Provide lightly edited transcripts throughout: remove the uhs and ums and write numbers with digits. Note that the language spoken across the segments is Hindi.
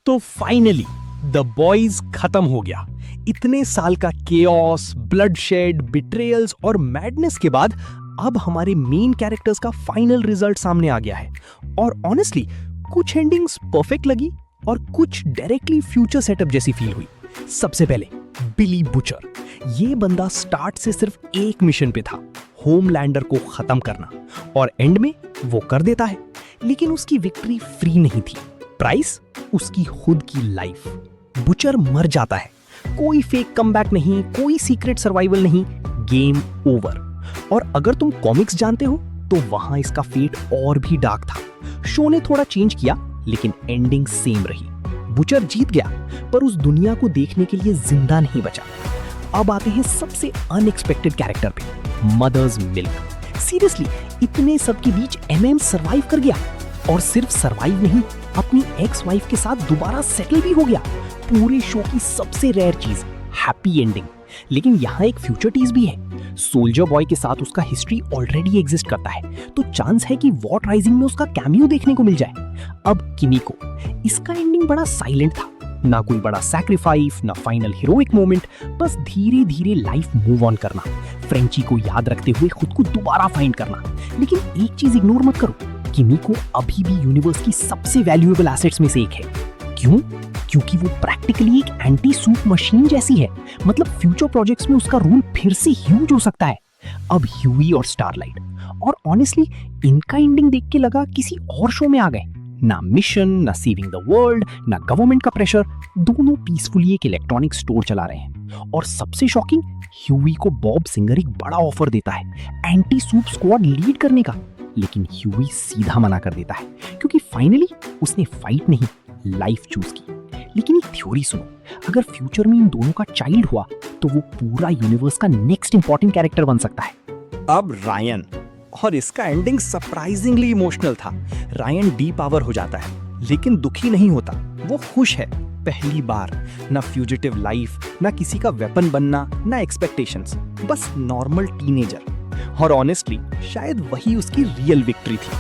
तो फाइनली द बॉयज खत्म हो गया। इतने साल का केओस, ब्लडशेड, बिट्रेयल्स और मैडनेस के बाद अब हमारे मेन कैरेक्टर्स का फाइनल रिजल्ट सामने आ गया है। और ऑनेस्टली कुछ एंडिंग्स परफेक्ट लगी और कुछ डायरेक्टली फ्यूचर सेटअप जैसी फील हुई। सबसे पहले बिली बुचर, ये बंदा स्टार्ट से सिर्फ एक मिशन पे था, होमलैंडर को खत्म करना, और एंड में वो कर देता है। लेकिन उसकी विक्ट्री फ्री नहीं थी, प्राइस उसकी खुद की लाइफ। बुचर मर जाता है, कोई फेक कमबैक नहीं, कोई सीक्रेट सर्वाइवल नहीं, गेम ओवर। और अगर तुम कॉमिक्स जानते हो तो वहां इसका फेट और भी डार्क था। शो ने थोड़ा चेंज किया लेकिन एंडिंग सेम रही। बुचर जीत गया पर उस दुनिया को देखने के लिए जिंदा नहीं बचा। अब आते हैं सबसे अनएक्सपेक्टेड कैरेक्टर पे, मदर्स मिल्क। सीरियसली इतने सब के बीच एमएम सरवाइव कर गया, और सिर्फ सरवाइव नहीं, अपनी एक्स वाइफ के साथ दोबारा सेटल भी हो गया। पूरे शो की सबसे रेयर चीज, हैप्पी एंडिंग। लेकिन यहाँ एक फ्यूचर टीज भी है। सोल्जर बॉय के साथ उसका हिस्ट्री ऑलरेडी एग्जिस्ट करता है, तो चांस है कि वॉट राइजिंग में उसका कैमियो देखने को मिल जाए। अब किमिको, इसका एंडिंग बड़ा साइलेंट था, ना कोई बड़ा सैक्रिफाइस, ना फाइनल हीरोइक मोमेंट, बस धीरे धीरे लाइफ मूव ऑन करना, फ्रेंची को याद रखते हुए खुद को दोबारा फाइंड करना। लेकिन एक चीज इग्नोर मत करो, किमिको अभी भी यूनिवर्स की सबसे वैल्यूएबल एसेट्स में से एक है। क्यों? क्योंकि वो प्रैक्टिकली एक एंटी सूप मशीन जैसी है। मतलब फ्यूचर प्रोजेक्ट्स में उसका रोल फिर से ह्यूज हो सकता है। अब ह्यूई और स्टारलाइट, और ऑनेस्टली इनका एंडिंग देख के लगा किसी और शो में आ गए। ना मिशन, ना सेविंग द वर्ल्ड, ना गवर्नमेंट का प्रेशर, दोनों पीसफुली एक इलेक्ट्रॉनिक स्टोर चला रहे हैं। और सबसे शॉकिंग, ह्यूई को बॉब सिंगर एक बड़ा ऑफर देता है एंटी सूप स्क्वाड लीड करने का। लेकिन ह्यूई सीधा मना कर देता है, क्योंकि फाइनली उसने फाइट नहीं, लाइफ चूज की। लेकिन एक थ्योरी सुनो, अगर फ्यूचर में इन दोनों का चाइल्ड हुआ तो वो पूरा यूनिवर्स का नेक्स्ट इंपॉर्टेंट कैरेक्टर बन सकता है। अब रायन, और इसका एंडिंग सरप्राइजिंगली इमोशनल था। रायन डी पावर हो जाता है, लेकिन दुखी नहीं होता, वो खुश है। पहली बार ना फ्यूजिटिव लाइफ, ना किसी का वेपन बनना, ना एक्सपेक्टेशंस, बस नॉर्मल टीनेजर। और ऑनेस्टली शायद वही उसकी रियल विक्ट्री थी।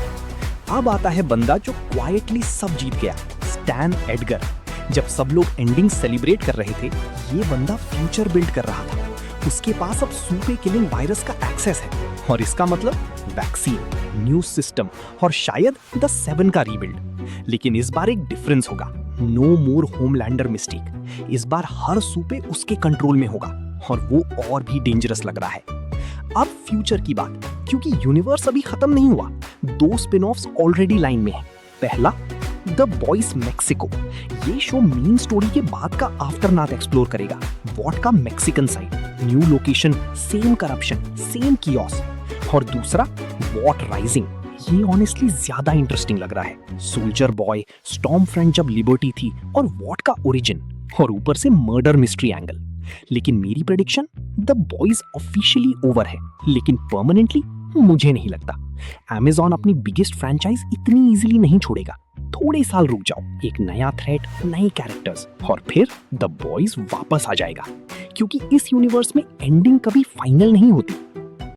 अब आता है बंदा जो क्वाइटली सब जीत गया, स्टैन एडगर। जब सब लोग एंडिंग सेलिब्रेट कर रहे थे, ये बंदा फ्यूचर बिल्ड कर रहा था। उसके पास अब सुपर किलिंग वायरस का एक्सेस है, और इसका मतलब वैक्सीन, न्यू सिस्टम, और शायद द 7 का रीबिल्ड। लेकिन इस बार एक डिफरेंस होगा, नो मोर होमलैंडर मिस्टेक। इस बार हर सूपे उसके कंट्रोल में होगा, और वो और भी डेंजरस लग रहा है। अब फ्यूचर की बात, क्योंकि यूनिवर्स अभी खत्म नहीं हुआ, 2 स्पिन ऑफ्स ऑलरेडी लाइन में है। पहला, द बॉयज मैक्सिको। ये शो मेन स्टोरी के बाद का आफ्टरनाथ एक्सप्लोर करेगा, वॉट का Mexican side, new location, same corruption, same chaos. और दूसरा, वॉट राइजिंग। ये ऑनेस्टली ज्यादा इंटरेस्टिंग लग रहा है। सोल्जर बॉय, स्टॉर्म फ्रंट जब लिबर्टी थी, और वॉट का ओरिजिन, और ऊपर से मर्डर मिस्ट्री एंगल। लेकिन मेरी prediction, the boys officially over है, लेकिन परमानेंटली मुझे नहीं लगता। Amazon अपनी बिगेस्ट फ्रैंचाइज इतनी इजीली नहीं छोड़ेगा। थोड़े साल रुक जाओ, एक नया थ्रेट, नए कैरेक्टर्स, और फिर द बॉयज वापस आ जाएगा। क्योंकि इस यूनिवर्स में एंडिंग कभी फाइनल नहीं होती,